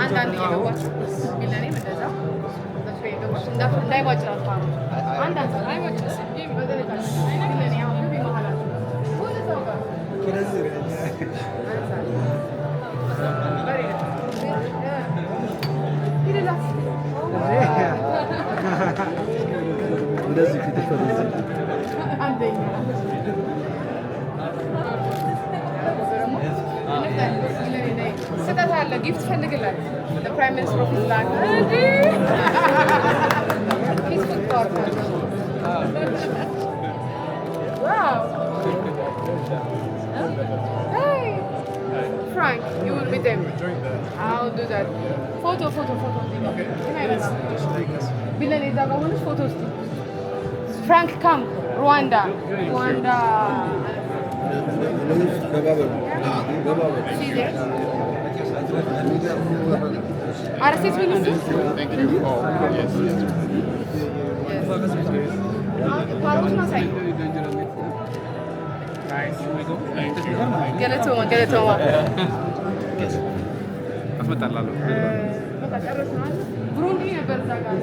አንዳንድ እየገባችሁ ቢለኔ እንደዛ እንዳይቧጭራት አንዳንድ አይቧጭርስ ቢለኔ ያው መሀላችሁ ወደ ሰው ጋር እንደዚህ ፊት ተፈረዘ አንደኛ ስጠት አለ ጊፍት ፈልግላት ለፕራይም ሚኒስትር ኦፍ ላንድ Frank, you will be them. I'll do that. Photo. Okay. Bilan is that one photos. Frank, come. Rwanda. See there? Are you sitting? Thank you. Oh, yes. Nice. Thank you. Get it to me. አስመጣላለሁ Burundi ነበር እዛ ጋር